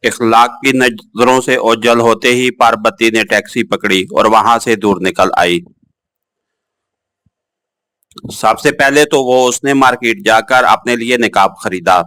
اخلاق کی نظروں سے اوجھل ہوتے ہی پاربتی نے ٹیکسی پکڑی اور وہاں سے دور نکل آئی۔ سب سے پہلے تو اس نے مارکیٹ جا کر اپنے لیے نقاب خریدا۔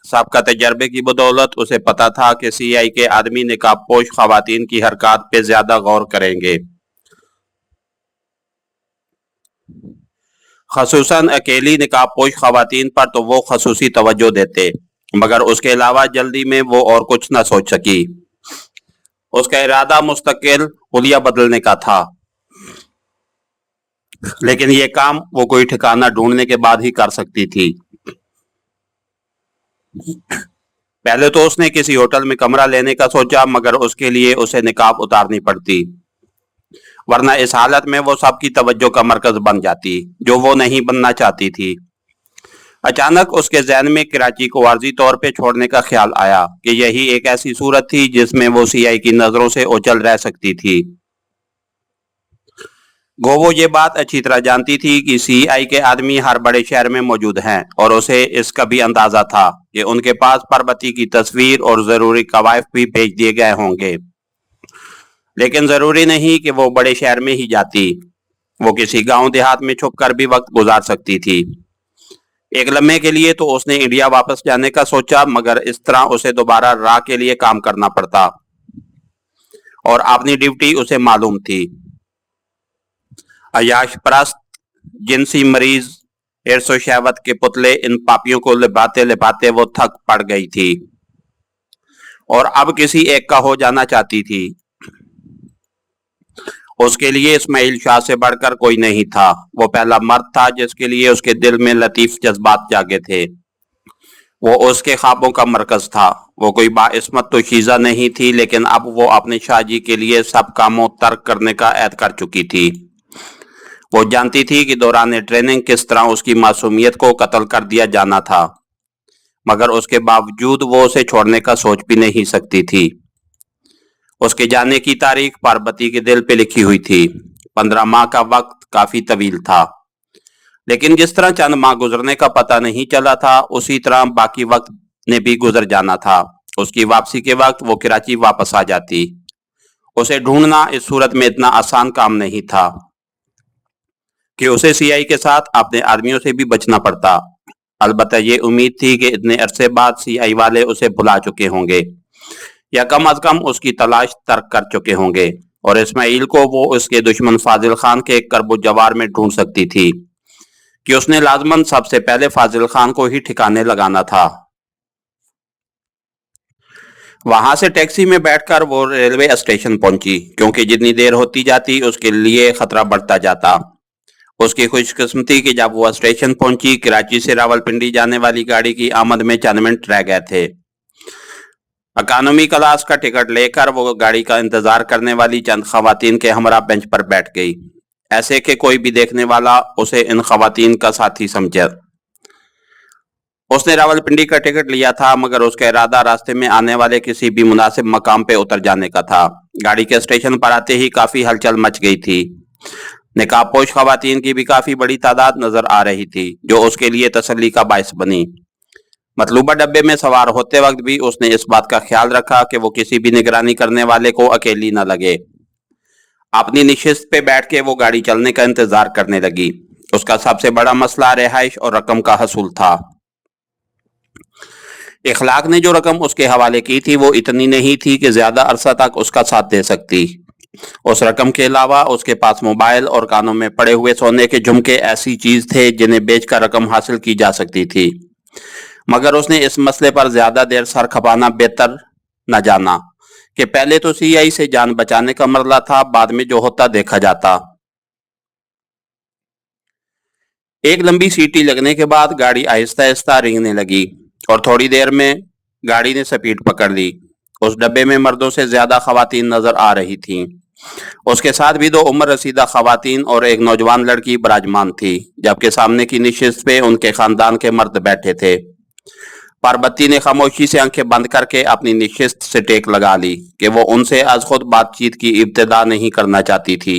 سابقہ تجربے کی بدولت اسے پتا تھا کہ سی آئی کے آدمی نقاب پوش خواتین کی حرکات پہ زیادہ غور کریں گے، خصوصاً اکیلی نقاب پوش خواتین پر تو وہ خصوصی توجہ دیتے، مگر اس کے علاوہ جلدی میں وہ اور کچھ نہ سوچ سکی۔ اس کا ارادہ مستقل حلیہ بدلنے کا تھا، لیکن یہ کام وہ کوئی ٹھکانہ ڈھونڈنے کے بعد ہی کر سکتی تھی۔ پہلے تو اس نے کسی ہوٹل میں کمرہ لینے کا سوچا، مگر اس کے لیے اسے نقاب اتارنی پڑتی، ورنہ اس حالت میں وہ سب کی توجہ کا مرکز بن جاتی، جو وہ نہیں بننا چاہتی تھی۔ اچانک اس کے ذہن میں کراچی کو عارضی طور پہ چھوڑنے کا خیال آیا کہ یہی ایک ایسی صورت تھی جس میں وہ سی آئی کی نظروں سے اوجھل رہ سکتی تھی۔ گو وہ یہ بات اچھی طرح جانتی تھی کہ سی آئی کے آدمی ہر بڑے شہر میں موجود ہیں، اور اسے اس کا بھی اندازہ تھا کہ ان کے پاس پاربتی کی تصویر اور ضروری کوائف بھی بھیج دیے گئے ہوں گے، لیکن ضروری نہیں کہ وہ بڑے شہر میں ہی جاتی، وہ کسی گاؤں دیہات میں چھپ کر بھی وقت گزار سکتی تھی۔ ایک لمحے کے لیے تو اس نے انڈیا واپس جانے کا سوچا، مگر اس طرح اسے دوبارہ راہ کے لیے کام کرنا پڑتا، اور اپنی ڈیوٹی اسے معلوم تھی۔ عیاش پرست، جنسی مریض، ہرس و شہوت کے پتلے ان پاپیوں کو لباتے لباتے وہ تھک پڑ گئی تھی، اور اب کسی ایک کا ہو جانا چاہتی تھی۔ اس کے لیے اسماعیل شاہ سے بڑھ کر کوئی نہیں تھا، وہ پہلا مرد تھا جس کے لیے اس کے دل میں لطیف جذبات جاگے تھے، وہ اس کے خوابوں کا مرکز تھا۔ وہ کوئی باعصمت تو شیزہ نہیں تھی، لیکن اب وہ اپنے شاہ جی کے لیے سب کاموں ترک کرنے کا عہد کر چکی تھی۔ وہ جانتی تھی کہ دوران ٹریننگ کس طرح اس کی معصومیت کو قتل کر دیا جانا تھا، مگر اس کے باوجود وہ اسے چھوڑنے کا سوچ بھی نہیں سکتی تھی۔ اس کے جانے کی تاریخ پاربتی کے دل پہ لکھی ہوئی تھی۔ 15 ماہ کا وقت کافی طویل تھا، لیکن جس طرح چند ماہ گزرنے کا پتہ نہیں چلا تھا، اسی طرح باقی وقت نے بھی گزر جانا تھا۔ اس کی واپسی کے وقت وہ کراچی واپس آ جاتی۔ اسے ڈھونڈنا اس صورت میں اتنا آسان کام نہیں تھا کہ اسے سی آئی کے ساتھ اپنے آدمیوں سے بھی بچنا پڑتا۔ البتہ یہ امید تھی کہ اتنے عرصے بعد سی آئی والے اسے بھلا چکے ہوں گے، یا کم از کم اس کی تلاش ترک کر چکے ہوں گے، اور اسماعیل کو وہ اس کے دشمن فاضل خان کے کرب و جوار میں ڈھونڈ سکتی تھی کہ اس نے لازماً سب سے پہلے فاضل خان کو ہی ٹھکانے لگانا تھا۔ وہاں سے ٹیکسی میں بیٹھ کر وہ ریلوے اسٹیشن پہنچی، کیونکہ جتنی دیر ہوتی جاتی اس کے لیے خطرہ بڑھتا جاتا۔ اس کی خوش قسمتی کہ جب وہ اسٹیشن پہنچی، کراچی سے راولپنڈی جانے والی گاڑی کی آمد میں چند منٹ رہ گئے تھے۔ اکانومی کلاس کا ٹکٹ لے کر وہ گاڑی کا انتظار کرنے والی چند خواتین کے ہمراہ بینچ پر بیٹھ گئی، ایسے کہ کوئی بھی دیکھنے والا اسے ان خواتین کا ساتھی سمجھے۔ اس نے راولپنڈی کا ٹکٹ لیا تھا، مگر اس کا ارادہ راستے میں آنے والے کسی بھی مناسب مقام پہ اتر جانے کا تھا۔ گاڑی کے اسٹیشن پر آتے ہی کافی ہلچل مچ گئی تھی۔ نقاب پوش خواتین کی بھی کافی بڑی تعداد نظر آ رہی تھی، جو اس کے لیے تسلی کا باعث بنی۔ مطلوبہ ڈبے میں سوار ہوتے وقت بھی اس نے اس بات کا خیال رکھا کہ وہ کسی بھی نگرانی کرنے والے کو اکیلی نہ لگے۔ اپنی نشست پہ بیٹھ کے وہ گاڑی چلنے کا انتظار کرنے لگی۔ اس کا سب سے بڑا مسئلہ رہائش اور رقم کا حصول تھا۔ اخلاق نے جو رقم اس کے حوالے کی تھی وہ اتنی نہیں تھی کہ زیادہ عرصہ تک اس کا ساتھ دے سکتی۔ اس رقم کے علاوہ اس کے پاس موبائل اور کانوں میں پڑے ہوئے سونے کے جھمکے ایسی چیز تھے جنہیں بیچ کر رقم حاصل کی جا سکتی تھی، مگر اس نے اس مسئلے پر زیادہ دیر سر کھپانا بہتر نہ جانا کہ پہلے تو سی آئی سے جان بچانے کا مرحلہ تھا، بعد میں جو ہوتا دیکھا جاتا۔ ایک لمبی سیٹی لگنے کے بعد گاڑی آہستہ آہستہ رینگنے لگی، اور تھوڑی دیر میں گاڑی نے سپیڈ پکڑ لی۔ اس ڈبے میں مردوں سے زیادہ خواتین نظر آ رہی تھیں۔ اس کے ساتھ بھی 2 عمر رسیدہ خواتین اور ایک نوجوان لڑکی براجمان تھی، جبکہ سامنے کی نشست پہ ان کے خاندان کے مرد بیٹھے تھے۔ پاربتی نے خاموشی سے آنکھیں بند کر کے اپنی نشست سے ٹیک لگا لی کہ وہ ان سے از خود بات چیت کی ابتدا نہیں کرنا چاہتی تھی۔